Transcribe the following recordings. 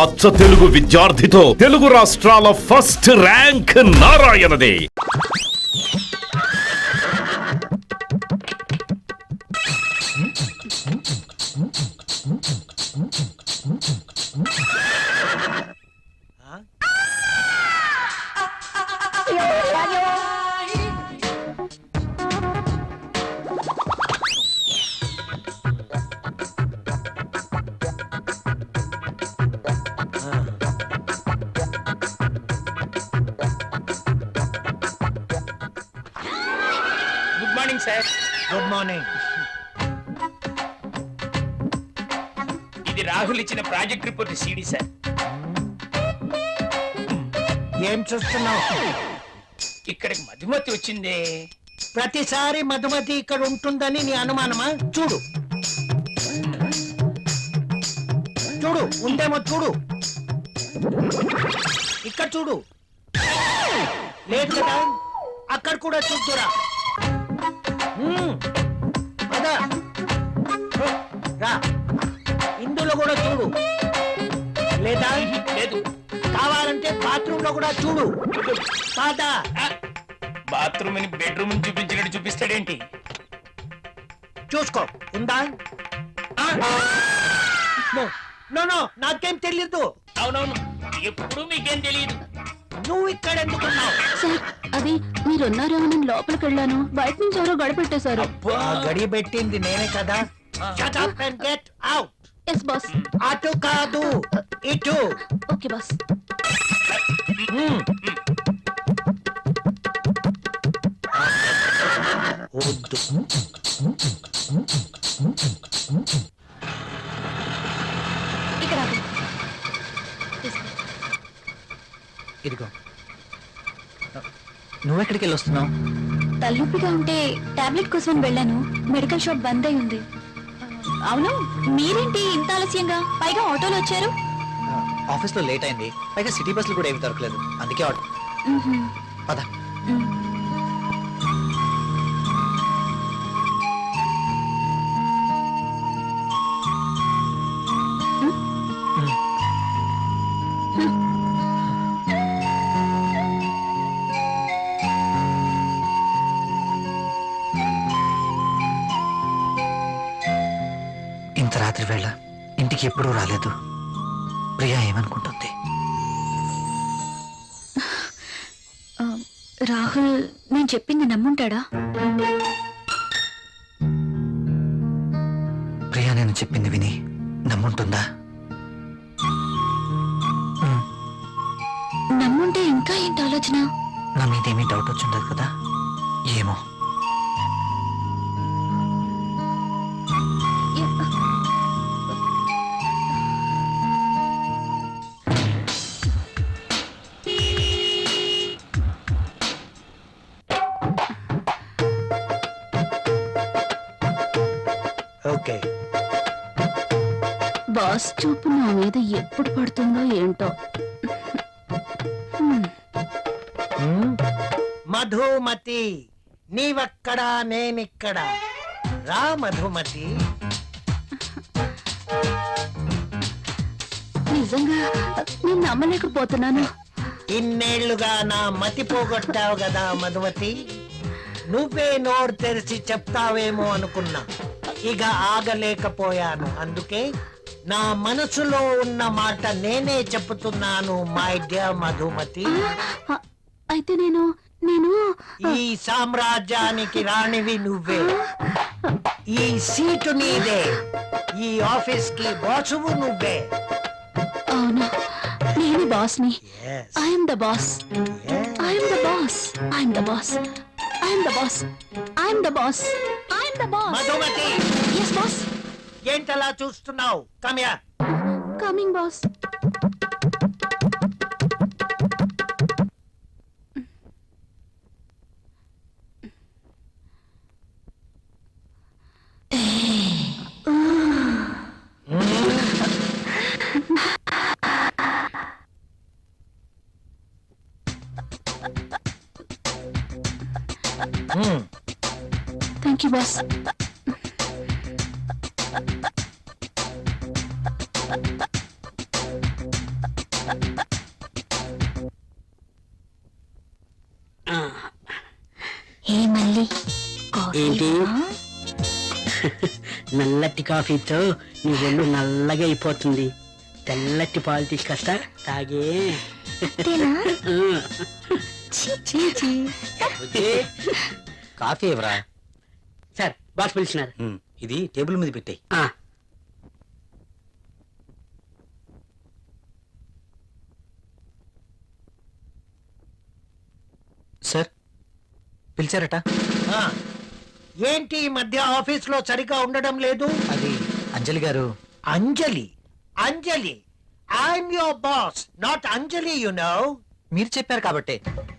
అచ్చ తెలుగు విద్యార్థితో తెలుగు రాష్ట్రాల ఫస్ట్ ర్యాంక్ నారాయణదే. Good morning sir. Good morning. ఇది రాహుల్ ఇచ్చిన ప్రాజెక్ట్ రిపోర్ట్ సీడీ సార్. ఏం చూస్తున్నావు? ఇక్కడికి మధుమతి వచ్చిందే. ప్రతిసారి మధుమతి ఇక్కడ ఉంటుందని నీ అనుమానమా? చూడు చూడు, ఉందేమో చూడు. ఇక్కడ చూడు, లేదు కదా? అక్కడ కూడా చూద్దురా. అదా రా, ఇందులో కూడా చూడు. లేదా? లేదు. కావాలంటే బాత్రూమ్ లో కూడా చూడు. కాదా? బాత్రూమ్ ని బెడ్రూమ్ ని చూపించినట్టు చూపిస్తాడేంటి? చూసుకో, ఉందా? నో నో, నాకేం తెలీదు. అవునవును, ఎప్పుడు మీకేం తెలియదు. నువ్వు ఇక్కడ ఎందుకున్నావు? సార్, అది మీరున్నారో నేను లోపలికి వెళ్ళాను. బయట నుంచి ఎవరో గడిపెట్టేశారు. ఆ గడి పెట్టింది నేనే కదా. Shut up and get out. Yes boss. అటు కాదు, ఇటు. Okay boss. వద్దు. ఇక్కడ ఆగు. తీసుకో. ఇదిగో, నువ్వెక్కడికి వెళ్ళి వస్తున్నావు? తలనొప్పిగా ఉంటే టాబ్లెట్ కోసం వెళ్ళాను. మెడికల్ షాప్ బంద్ అయి ఉంది. అవును, మీరేంటి ఇంత ఆలస్యంగా? పైగా ఆటోలో వచ్చారు. ఆఫీస్లో లేట్ అయింది, పైగా సిటీ బస్సులు కూడా ఏమి దొరకలేదు, అందుకే ఆటో. పద. ఇంత రాత్రి వేళ ఇంటికి ఎప్పుడూ రాలేదు. ప్రియా ఏమనుకుంటుంది? రాహుల్ నేను చెప్పింది నమ్ముంటాడా? ప్రియా నేను చెప్పింది విని నమ్ముంటుందా? నమ్ముంటే ఇంకా ఏంటి ఆలోచన? నా మీదేమీ డౌట్ వచ్చిండదు కదా? ఏమో. ఓకే. బాస్ చూపు నా మీద ఎప్పుడు పడుతుందో ఏంటో. మధుమతి, నీవక్కడా నేనిక్కడ. రా మధుమతి. నిజంగా నేను నమ్మలేకపోతున్నాను. ఇన్నేళ్లుగా నా మతి పోగొట్టావు కదా మధుమతి. నువ్వే నోరు తెరిచి చెప్తావేమో అనుకున్నా. ఇక ఆగలేకపోయాను. అందుకే నా మనసులో ఉన్న మాట నేనే చెప్తున్నాను. మై డియర్ మధుమతి, అయితే నేను నేను ఈ సామ్రాజ్యానికి రాణివి నువ్వే. ఈ సీటు నీదే. ఈ ఆఫీస్ కి బాసువు నువ్వే. అవును, నేను బాస్ని. Yes. I'm the boss. Yes. I'm the boss. I'm the boss. I'm the boss. I'm the boss. I'm the boss. Madhumathi, yes boss. ఏంటలా చూస్తున్నావు? కమ్యా. Coming boss. Thank you, boss. ఏ మళ్ళీ కాఫీ ఏంటి? ఇవ్వా? నల్లటి కాఫీతో నీ ఒళ్ళు నల్లగా అయిపోతుంది. తెల్లటి పాలు తీసుకొస్తా తాగే. అంతేనా? ఛీ, ఛీ, ఛీ. కాఫీ ఎవరా? సార్ బాస్ పిలిచినారు. ఇది టేబుల్ మీద పెట్టాయి. ఆ, సార్ పిలిచారట. ఆ, ఏంటి ఈ మధ్య ఆఫీస్ లో సరిగా ఉండడం లేదు? అది Anjali garu. Anjali Anjali I'm your boss, not Anjali, you know. మీరు చెప్పారు కాబట్టి,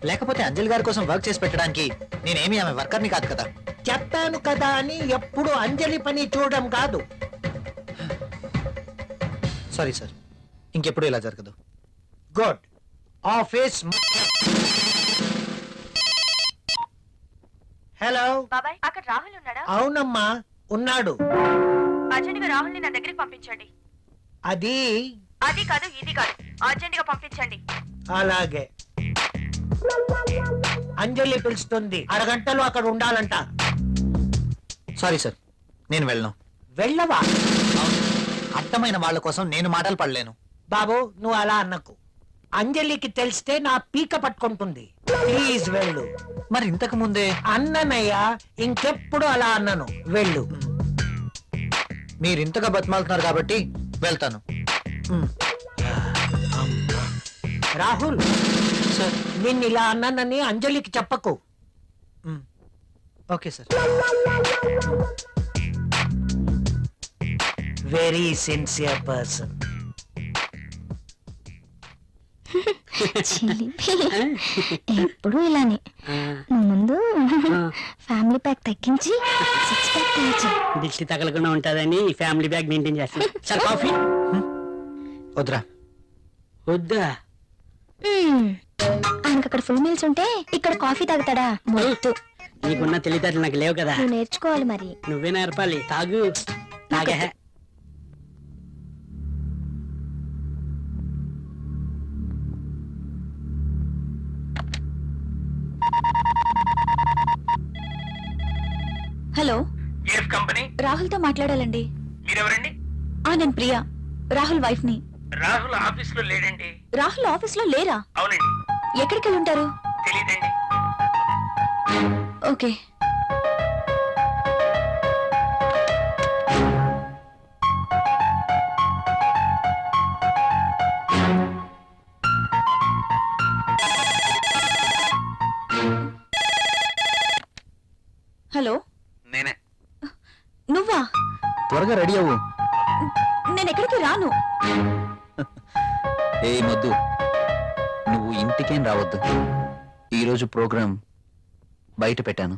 లేకపోతే అంజలి గారి కోసం వర్క్ చేసి పెట్టడానికి నేనేమి ఆమె వర్కర్ని కాదు కదా. చెప్పాను కదా అని ఎప్పుడు అంజలి పని చూడడం కాదు. సారీ సార్, ఇంకెప్పుడు ఇలా జరగదు. గుడ్. ఆఫీస్. హలో. బాబాయ్ అక్కడ రాహుల్ ఉన్నాడా? అవునమ్మా, ఉన్నాడు. అర్జెంట్ గా రాహుల్ ని నా దగ్గరికి పంపించండి. అది అది కాదు ఇది కాదు, అర్జెంట్ గా పంపించండి. అలాగే. అంజలి పిలుస్తుంది, అరగంటలో అక్కడ ఉండాలంట. సారీ సార్, నేను వెళ్ళను. వెళ్ళవా? అర్థమైన వాళ్ళ కోసం నేను మాటలు పడలేను. బాబు, నువ్వు అలా అన్నకు. అంజలికి తెలిస్తే నా పీక పట్టుకుంటుంది. ప్లీజ్ వెళ్ళు. మరి ఇంతకు ముందే అన్ననయ్యా, ఇంకెప్పుడు అలా అన్నను. వెళ్ళు. మీరు ఇంతగా బతిమాలుతున్నారు కాబట్టి వెళ్తాను. రాహుల్, సార్. నిన్ను ఇలా అన్నానని అంజలికి చెప్పకు. Okay sir. Very sincere person. ఎప్పుడు ఇలానే. ఆ, నువ్వు ముందు ఆ. ఫ్యామిలీ ప్యాక్ తగ్గించి 6 ప్యాక్ తగ్గించు. దిష్టి తగలకుండా ఉంటుందని ఫ్యామిలీ బ్యాగ్ మెయింటైన్ చేస్తాను. సార్ కాఫీ వద్దురా. వద్దా? ఆయనకు అక్కడ ఫుల్ మీల్స్ ఉంటే ఇక్కడ కాఫీ తాగుతాడా? మొద్దు. నీకున్న తెలివితేటలు నాకు లేవు కదా. నువ్వు నేర్చుకోవాలి మరి. నువ్వే నేర్పాలి. తాగు. తాగే. Hello, AF company. రాహుల్ తో మాట్లాడాలండి. మీరెవరండి? నేను ప్రియా, రాహుల్ వైఫ్ ని. రాహుల్ ఆఫీస్ లో లేడండి. రాహుల్ ఆఫీస్ లో లేరా? అవునండి. ఎక్కడికి వెళ్ళి ఉంటారు? తెలీదండి. ఓకే. హలో, నేనే. నువ్వా? త్వరగా రెడీ అవ్వు. నేను ఎక్కడికి రాను. ఏ మొద్దు, నువ్వు ఇంటికేం రావద్దు. ఈరోజు ప్రోగ్రాం బయట పెట్టాను.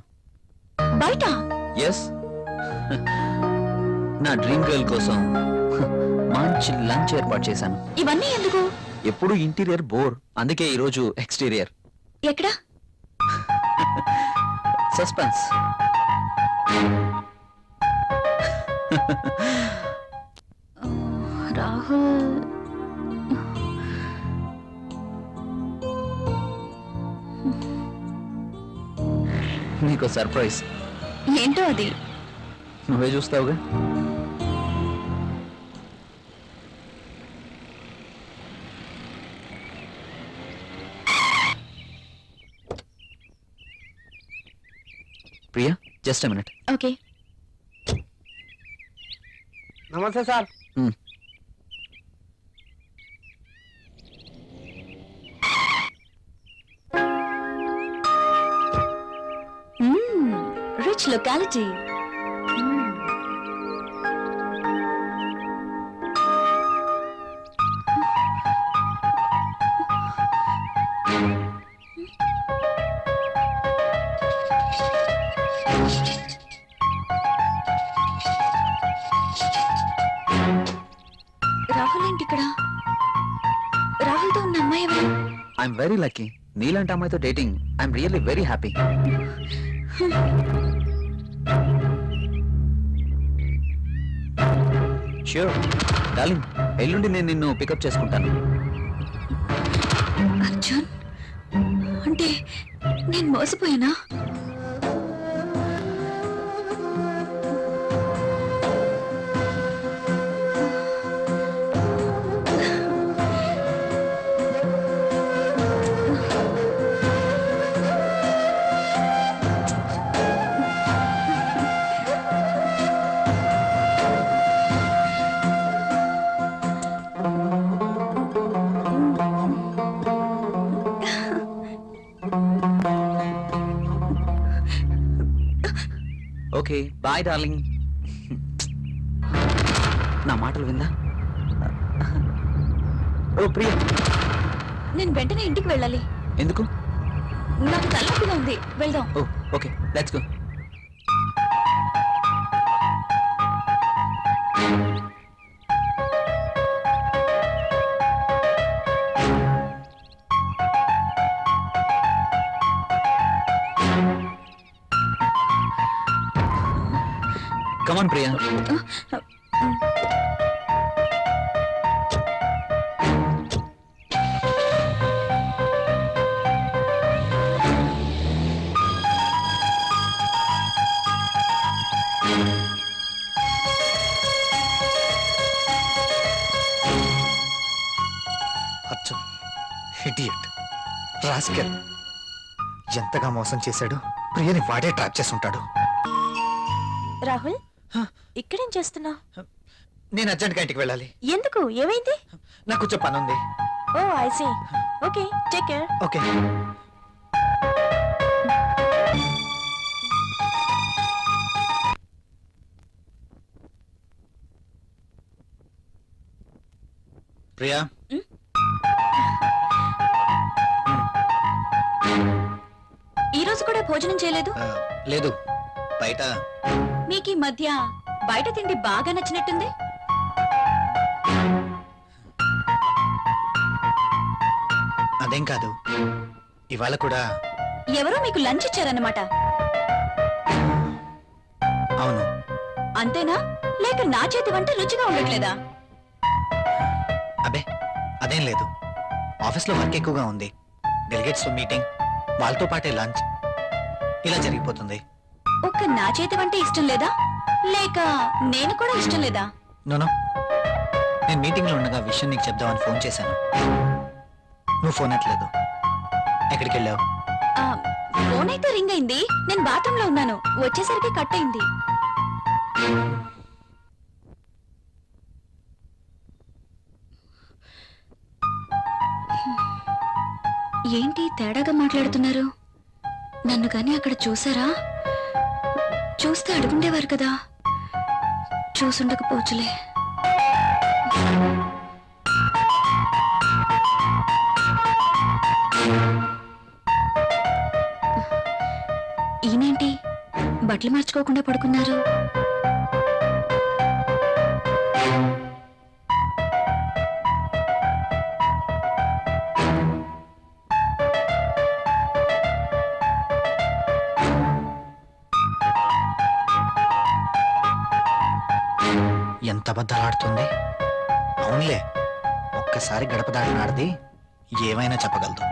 బయట? ఎస్. నా డ్రీమ్ గర్ల్ కోసం మంచి లంచ్ ఏర్పాటు చేశాను. ఇవన్నీ ఎందుకు? ఎప్పుడు ఇంటీరియర్ బోర్, అందుకే ఈరోజు ఎక్స్టీరియర్. ఎక్కడ? సస్పెన్స్. రాహుల్ నీకు సర్ప్రైజ్. ఏంటో అది? నువ్వే చూస్తావుగా. Priya, just a minute. Okay. నమస్తే సార్. Rich locality. రాహుల్ ఏంటి ఇక్కడ? రాహుల్తో ఉన్న అమ్మాయి ఎవరు? I'm very lucky. నీలాంటి అమ్మాయితో dating I'm really very happy. Sure darling, ఎల్లుండి నేను నిన్ను పికప్ చేసుకుంటాను. అర్జున్ అంటే నేను మోసపోయానా? Okay bye darling. నా మాటలు విందా? ఓ ప్రియా, నేను వెంటనే ఇంటికి వెళ్ళాలి. ఎందుకు? నాకు తలనొప్పిగా ఉంది, వెళ్దాం. ఓ ఓకే, లెట్స్ గో. కమాన్ ప్రియా. అచ్చం ఇడియట్, రాస్కెల్. ఎంతగా మోసం చేశాడు. ప్రియని వాడే ట్రాప్ చేసి ఉంటాడు. రాహుల్ ఇక్కడేం చేస్తున్నా? నేను అర్జెంట్గా ఇంటికి వెళ్ళాలి. ఎందుకు? ఏమైంది? నాకు కొంచెం పని ఉంది. Oh I see. Okay, take care. Okay. Priya, ఈ రోజు కూడా భోజనం చేయలేదు? లేదు, బయట. మీకు ఈ మధ్య బయట తిండి బాగా నచ్చినట్టుంది. అదేం కాదు, ఇవాళ కూడా. ఎవరో మీకు లంచ్ ఇచ్చారన్నమాట. అవును. అంతేనా? లేక నా చేతి వంట రుచిగా ఉండట్లేదా? అబే అదేం లేదు, ఆఫీస్లో వర్క్ ఎక్కువగా ఉంది. డెలిగేట్స్ మీటింగ్, వాళ్ళతో పాటే లంచ్, ఇలా జరిగిపోతుంది. ఒక్క నా చేతి వంట ఇష్టం లేదా? లేక నేను కూడా ఇష్టం లేదా? నోనో, నేను మీటింగ్లో ఉండగా విషయం నీకు చెప్దామని ఫోన్ చేశాను. నువ్వు ఫోన్ ఎత్తలేదు. ఎక్కడికి వెళ్ళావు? ఆ, ఫోన్ అయితే రింగ్ అయింది. నేను బాత్రూమ్ లో ఉన్నాను. వచ్చేసరికి కట్ అయింది. ఏంటి తేడాగా మాట్లాడుతున్నారు? నన్ను గాని అక్కడ చూసారా? చూస్తే అడుగుండేవారు కదా. చూసుండకపోవచ్చులే. ఈయనేంటి బట్టలు మార్చుకోకుండా పడుకున్నారు? ఎంత అబద్ధాలాడుతుంది. అవునులే, ఒక్కసారి గడప దాటినాడిది ఏమైనా చెప్పగలదు.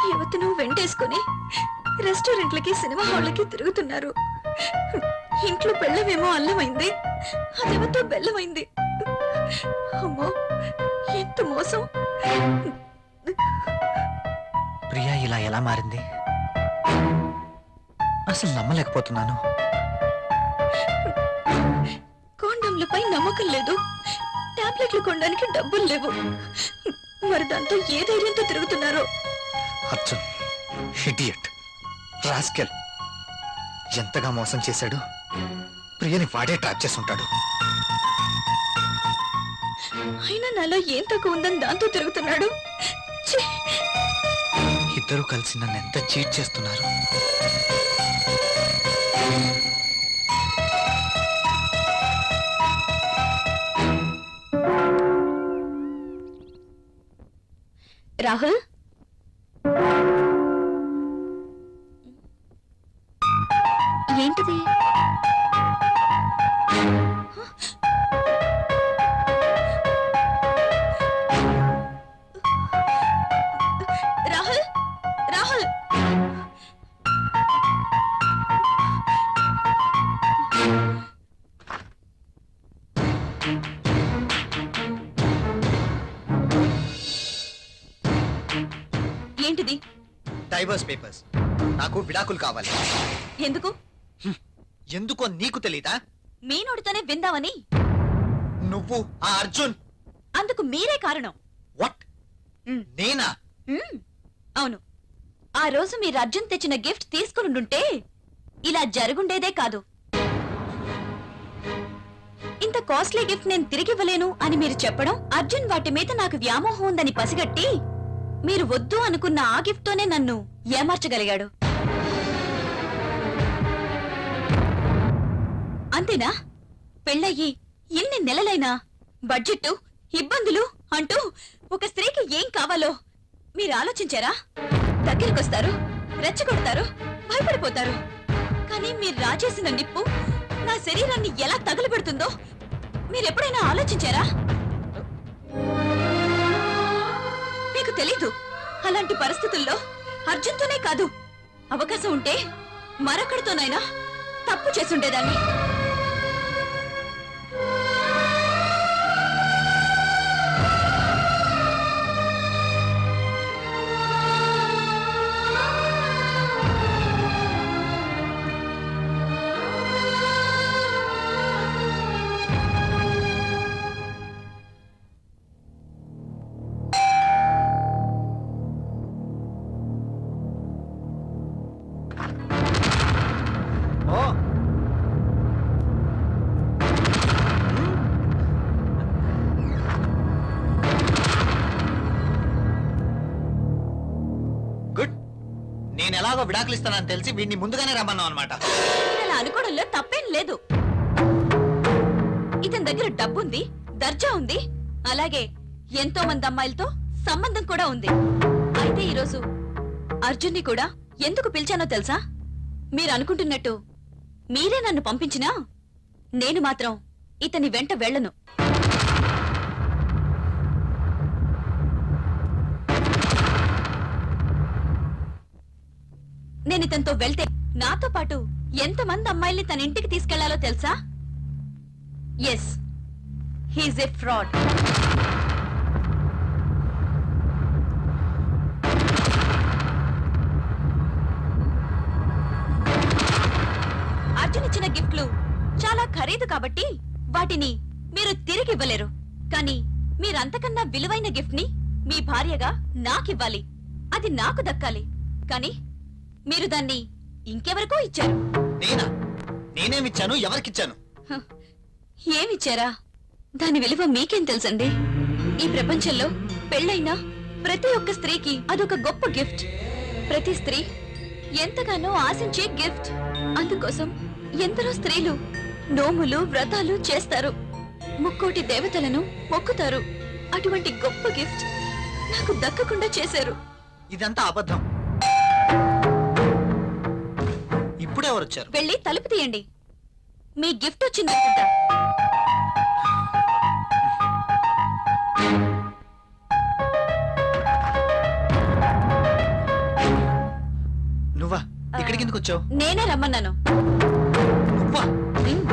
యువతను వెంటేసుకుని రెస్టారెంట్లకి సినిమా హాళ్ళకి తిరుగుతున్నారు. ఇంట్లో బెల్లమేమో అల్లమైంది, అదేమతో బెల్లమైంది. అమ్మో, ఎంత మోసం! ప్రియా ఇలా ఎలా మారింది? అసలు నమ్మలేకపోతున్నాను. కాండంలపై నమ్మకం లేదు, టాబ్లెట్లు కొనడానికి డబ్బులు లేవు. మరి దాంతో ఏ ధైర్యంతో తిరుగుతున్నారో. Arjun idiot, rascal. ఎంతగా మోసం చేశాడు. ప్రియని వాడే ట్రాప్ చేసి ఉంటాడు. అయినా నాలో ఏం తక్కువ ఉందని దాంతో తిరుగుతున్నాడు. ఛీ! ఇద్దరూ కలిసి నన్ను ఎంత చీట్ చేస్తున్నారు. రాహుల్, ఏంటిది? ఏంటిది? Divorce papers. నాకు విడాకులు కావాలి. ఎందుకు? ఎందుకో నీకు తెలీదా? మీ నోటితోనే విందామని. నువ్వు ఆ అర్జున్. అందుకు మీరే కారణం. వాట్? మ్. నేనా? అవును. ఆ రోజు మీరు అర్జున్ తెచ్చిన గిఫ్ట్ తీసుకునుండుంటే ఇలా జరుగుండేదే కాదు. ఇంత కాస్ట్లీ గిఫ్ట్ నేను తిరిగివ్వలేను అని మీరు చెప్పడం, అర్జున్ వాటి మీద నాకు వ్యామోహం ఉందని పసిగట్టి మీరు వద్దు అనుకున్న ఆ గిఫ్ట్ తోనే నన్ను ఏమార్చగలిగాడు. అంతేనా? పెళ్ళయ్యి ఎన్ని నెలలైనా బడ్జెట్, ఇబ్బందులు అంటూ ఒక స్త్రీకి ఏం కావాలో మీరు ఆలోచించారా? దగ్గరికొస్తారు, రెచ్చగొడతారు, భయపడిపోతారు. కానీ మీరు రాజేసిన నిప్పు నా శరీరాన్ని ఎలా తగులబెడుతుందో మీరెప్పుడైనా ఆలోచించారా? మీకు తెలీదు. అలాంటి పరిస్థితుల్లో అర్జున్తోనే కాదు, అవకాశం ఉంటే మరొకడితోనైనా తప్పు చేసుండేదాన్ని. ఓ గుడ్. నేను ఎలాగో విడాకులు ఇస్తానని తెలిసి వీడిని ముందుగానే రమ్మన్నావు అనమాట. అలా అనుకోవడంలో తప్పేం లేదు. ఇతని దగ్గర డబ్బుంది, దర్జా ఉంది, అలాగే ఎంతో మంది అమ్మాయిలతో సంబంధం కూడా ఉంది. అయితే ఈరోజు అర్జున్ని కూడా ఎందుకు పిలిచానో తెలుసా? మీరు అనుకుంటున్నట్టు మీరే నన్ను పంపించినా నేను మాత్రం ఇతని వెంట వెళ్ళను. నేను ఇతనితో వెళ్తే నాతో పాటు ఎంతమంది అమ్మాయిల్ని తన ఇంటికి తీసుకెళ్లాలో తెలుసా? Yes, he's a fraud. Arjun ఇచ్చిన గిఫ్ట్లు చాలా ఖరీదు కాబట్టి వాటిని మీరు తిరిగి ఇవ్వలేరు. కానీ మీరంతకన్నా విలువైన గిఫ్ట్ ని మీ భార్యగా నాకివ్వాలి. అది నాకు దక్కాలి. కానీ మీరు దాన్ని ఇంకెవరికో ఇచ్చారు. నేనా? నేనేమిచ్చాను? ఎవరికిచ్చాను? హ, ఏమిచ్చారా? దాని విలువ మీకేం తెలుసండి? ఈ ప్రపంచంలో పెళ్ళైన ప్రతి ఒక్క స్త్రీకి అదొక గొప్ప గిఫ్ట్. ప్రతి స్త్రీ ఎంతగానో ఆశించే గిఫ్ట్. అందుకోసం ఎందరో స్త్రీలు నోములు, వ్రతాలు చేస్తారు, ముక్కోటి దేవతలను మొక్కుతారు. అటువంటి గొప్ప గిఫ్ట్ నాకు దక్కకుండా చేశారు. ఇదంతా అబద్ధం. ఇప్పుడెవరు వచ్చారు? వెళ్ళి తలుపు తీయండి. మీ గిఫ్ట్ వచ్చిందనుకుంటా. నువ్వా? ఇక్కడికి ఎందుకు వచ్చావు? నేనే రమ్మన్నాను. నువ్వా? ఉమ్.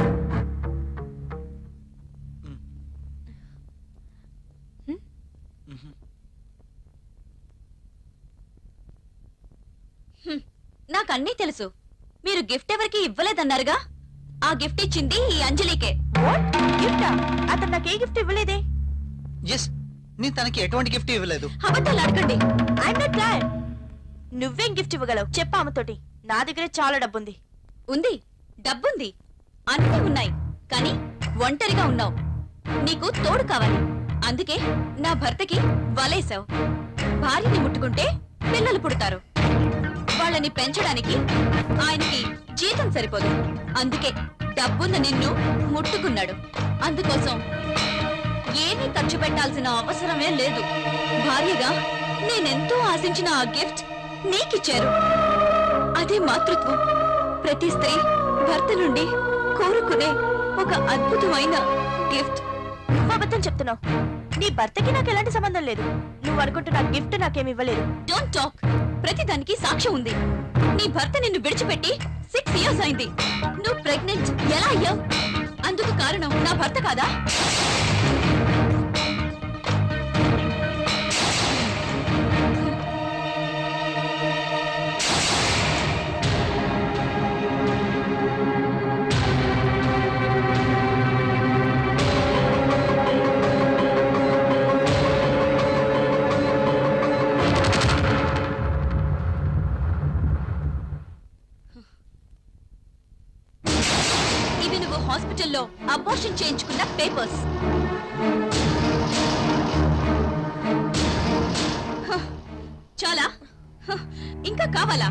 నాకన్నీ తెలుసు. మీరు గిఫ్ట్ ఎవరికి ఇవ్వలేదన్నారుగా? ఆ గిఫ్ట్ ఇచ్చింది ఈ అంజలికే. గిఫ్టా? అతను నాకు ఏ గిఫ్ట్ ఇవ్వలేదే. ఎస్, నేను తనకి ఎటువంటి గిఫ్ట్ ఇవ్వలేదు. అబద్ధాలు అడగండి. I'm not glad. నువ్వేం గిఫ్ట్ ఇవ్వగలవు చెప్పు ఆమెతోటి. నా దగ్గర చాలా డబ్బుంది. ఉంది, డబ్బుంది, అన్నీ ఉన్నాయి. కానీ ఒంటరిగా ఉన్నావు. నీకు తోడు కావాలి. అందుకే నా భర్తకి వలేసావు. భార్యని ముట్టుకుంటే పిల్లలు పుడతారు. వాళ్ళని పెంచడానికి ఆయనకి జీతం సరిపోదు. అందుకే డబ్బున్న నిన్ను ముట్టుకున్నాడు. అందుకోసం ఏమీ ఖర్చు పెట్టాల్సిన అవసరమే లేదు. భార్యగా నేనెంతో ఆశించిన ఆ గిఫ్ట్ నీకిచ్చారు. అదే మాతృత్వం. ప్రతి స్త్రీ భర్త నుండి కోరుకునే ఒక అద్భుతమైన గిఫ్ట్. నువ్వు అబద్ధం చెప్తున్నావు. నీ భర్తకి నాకు ఎలాంటి సంబంధం లేదు. నువ్వు అనుకుంటున్న గిఫ్ట్ నాకేమి ఇవ్వలేదు. Don't talk. ప్రతిదానికి సాక్ష్యం ఉంది. నీ భర్త నిన్ను విడిచిపెట్టి 6 years అయింది. నువ్వు ప్రెగ్నెంట్ ఎలా అయ్యావు? అందుకు కారణం నా భర్త కాదా? ఇవి నువ్వు హాస్పిటల్లో అబార్షన్ చేయించుకున్న పేపర్స్. చాలా ఇంకా కావాలా?